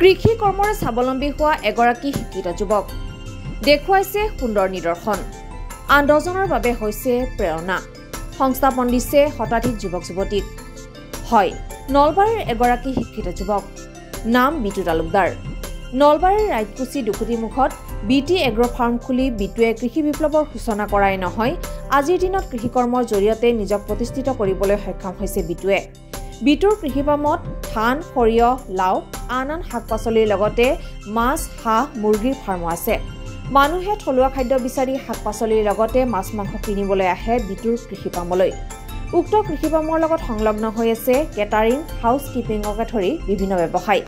কৃষি কৰ্মৰে স্বাৱলম্বী হোৱা এগৰাকী শিক্ষিত যুৱক দেখুৱাইছে সুন্দৰ নিদৰ্শন। আন 10 জনৰ বাবে হৈছে প্ৰেৰণা। সংস্থাপন দিছে শতাধিক যুৱক যুৱতীক। হয়, নলবাৰীৰ এগৰাকী শিক্ষিত যুৱক, নাম বিটু তালুকদাৰ। নলবাৰীৰ ৰাইতকুচি দুখুটিমুখত বিটি এগ্ৰ ফাৰ্ম খুলি বিটুৱে কৃষি বিপ্লৱৰ সূচনা কৰাই নহয়, আজিৰ দিনত কৃষি কৰ্মৰ জৰিয়তে নিজক প্ৰতিষ্ঠিত কৰিবলৈ সক্ষম হৈছে বিটুৱে। বিটুৰ কৃষি ফাৰ্মত ধান, সৰিয়হ, লাও, আন শাক পাচলিৰ লগতে মাছ, হাঁহ, মুৰ্গীৰ ফাৰ্মো আছে। মানুহে থলুৱা খাদ্য বিচাৰি শাক পাচলিৰ লগতে মাছ মাংস কিনিবলৈ আহে বিটুৰ কৃষি ফাৰ্মলৈ। উক্ত কৃষি ফাৰ্মৰ লগত সংলগ্ন হৈ আছে কেটাৰিং, হাউচ কিপিঙকে ধৰি বিভিন্ন ব্যৱসায়।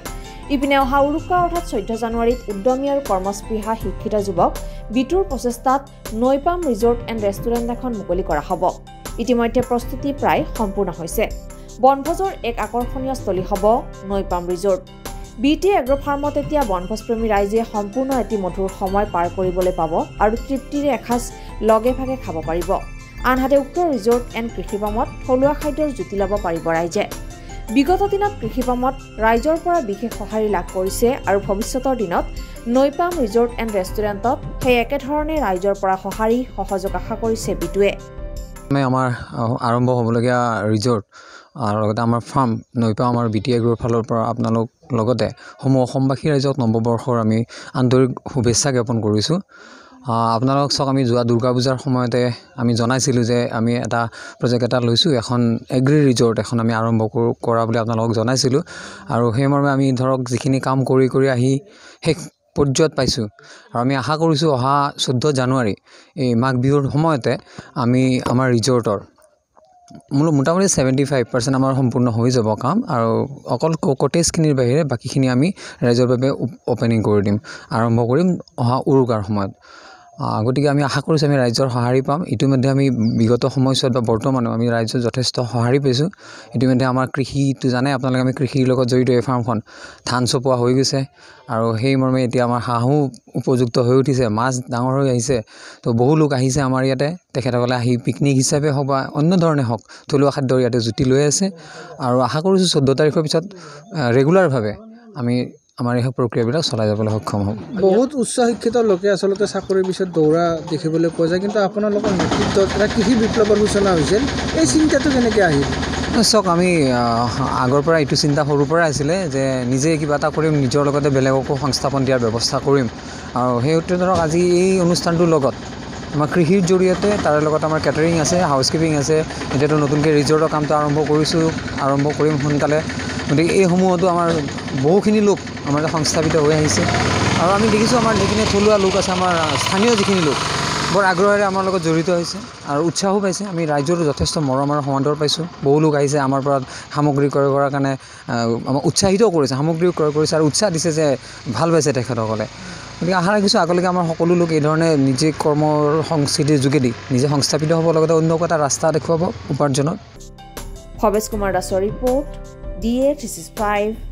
ইপিনে অহা উৰুকা অৰ্থাৎ 14 জানুৱাৰীত উদ্যমী আৰু কৰ্মস্পৃহা শিক্ষিত যুৱক বিটুৰ প্ৰচেষ্টাত নৈপাম ৰিজৰ্ট এণ্ড ৰেষ্টুৰেণ্ট এখন মুকলি কৰা হ'ব। ইতিমধ্যে প্ৰস্তুতি প্ৰায় সম্পূৰ্ণ হৈছে। বনভোজৰ এক আকৰ্ষণীয় স্থলী হ'ব নৈপাম ৰিজৰ্ট। বিটি এগ্ৰ ফাৰ্মত এতিয়া বনভোজপ্ৰেমী ৰাইজে সম্পূৰ্ণ এটি মধুৰ সময় পাৰ কৰিবলৈ পাব আৰু তৃপ্তিৰে এসাঁজ লগে ভাগে খাব পাৰিব। আনহাতে উক্ত ৰিজৰ্ট এণ্ড কৃষি ফাৰ্মত থলুৱা খাদ্যৰ জুতি ল'ব পাৰিব ৰাইজে। বিগত দিনত কৃষি ফাৰ্মত ৰাইজৰ পৰা বিশেষ সঁহাৰি লাভ কৰিছে আৰু ভৱিষ্যতৰ দিনত নৈপাম ৰিজৰ্ট এণ্ড ৰেষ্টুৰেণ্টত সেই একেধৰণে ৰাইজৰ পৰা সঁহাৰি সহযোগ আশা কৰিছে বিটুৱে। আমাৰ আৰম্ভ হ'বলগীয়া ৰিজৰ্ট আৰু লগতে আমাৰ ফাৰ্ম নৈপাম আৰু বিটি এগ্ৰৰ ফালৰ পৰা আপোনালোক লগতে সমূহ অসমবাসী ৰাইজক নৱবৰ্ষৰ আমি আন্তৰিক শুভেচ্ছা জ্ঞাপন কৰিছোঁ। আপোনালোক চাওক, আমি যোৱা দুৰ্গা পূজাৰ সময়তে আমি জনাইছিলোঁ যে আমি এটা প্ৰজেক্ট এটা লৈছোঁ, এখন এগ্ৰি ৰিজৰ্ট এখন আমি আৰম্ভ কৰা বুলি আপোনালোকক জনাইছিলোঁ। আৰু সেইমৰ্মে আমি ধৰক যিখিনি কাম কৰি আহি শেষ পৰ্যায়ত পাইছোঁ আৰু আমি আশা কৰিছোঁ অহা 14 জানুৱাৰী এই মাঘ বিহুৰ সময়তে আমি আমাৰ ৰিজৰ্টৰ মোটামুটি 75% আমাৰ সম্পূৰ্ণ হৈ যাব কাম, আৰু অকল কটেজখিনিৰ বাহিৰে বাকীখিনি আমি ৰাইজৰ বাবে অপেনিং কৰি দিম, আৰম্ভ কৰিম অহা উৰুকাৰ সময়ত। গতিকে আমি আশা কৰিছোঁ আমি ৰাইজৰ সঁহাৰি পাম। ইতিমধ্যে আমি বিগত সময়ছোৱাত বা বৰ্তমানেও আমি ৰাইজৰ যথেষ্ট সঁহাৰি পাইছোঁ। ইতিমধ্যে আমাৰ কৃষিটো জানে আপোনালোকে, আমি কৃষিৰ লগত জড়িত এই ফাৰ্মখন ধান চপোৱা হৈ গৈছে আৰু সেই মৰ্মে এতিয়া আমাৰ হাঁহো উপযুক্ত হৈ উঠিছে, মাছ ডাঙৰ হৈ আহিছে। তো বহু লোক আহিছে আমাৰ ইয়াতে, তেখেতসকলে আহি পিকনিক হিচাপে হওক বা অন্য ধৰণে হওক থলুৱা খাদ্যৰ ইয়াতে জুতি লৈ আছে। আৰু আশা কৰিছোঁ 14 তাৰিখৰ পিছত ৰেগুলাৰভাৱে আমি আমাৰ এই প্ৰক্ৰিয়াবিলাক চলাই যাবলৈ সক্ষম হ'ম। বহুত উচ্চ শিক্ষিত লোকে আচলতে চাকৰিৰ পিছত দৌৰা দেখিবলৈ পোৱা যায়, কিন্তু আপোনালোকৰ নেতৃত্বত এটা কৃষি বিপ্লৱৰ সূচনা হৈছিল, এই চিন্তাটো কেনেকৈ আহিল? চাওক, আমি আগৰ পৰা এইটো চিন্তা সৰুৰ পৰাই আছিলে যে নিজে কিবা এটা কৰিম, নিজৰ লগতে বেলেগকো সংস্থাপন দিয়াৰ ব্যৱস্থা কৰিম। আৰু সেই সূত্ৰে ধৰক আজি এই অনুষ্ঠানটোৰ লগত আমাৰ কৃষিৰ জৰিয়তে, তাৰে লগত আমাৰ কেটাৰিং আছে, হাউচ কিপিং আছে, এতিয়াতো নতুনকৈ ৰিজৰ্টৰ কামটো আৰম্ভ কৰিম সোনকালে। গতিকে এইসমূহতো আমাৰ বহুখিনি লোক আমাৰ সংস্থাপিত হৈ আহিছে। আৰু আমি দেখিছোঁ আমাৰ যিখিনি থলুৱা লোক আছে, আমাৰ স্থানীয় যিখিনি লোক বৰ আগ্ৰহেৰে আমাৰ লগত জড়িত হৈছে আৰু উৎসাহো পাইছে। আমি ৰাইজৰো যথেষ্ট মৰম আৰু সমাদৰ পাইছোঁ। বহু লোক আহিছে আমাৰ পৰা সামগ্ৰী ক্ৰয় কৰাৰ কাৰণে, আমাক উৎসাহিত কৰিছে, সামগ্ৰী ক্ৰয় কৰিছে আৰু উৎসাহ দিছে যে ভাল পাইছে তেখেতসকলে। গতিকে আশা ৰাখিছোঁ আগলৈকে আমাৰ সকলো লোক এইধৰণে নিজে কৰ্মৰ সংস্কৃতিৰ যোগেদি নিজে সংস্থাপিত হ'ব, লগতে অন্যক এটা ৰাস্তা দেখুৱাব উপাৰ্জনৰ। ভৱেশ কুমাৰ দাসৰ ৰিপৰ্ট, DA 365।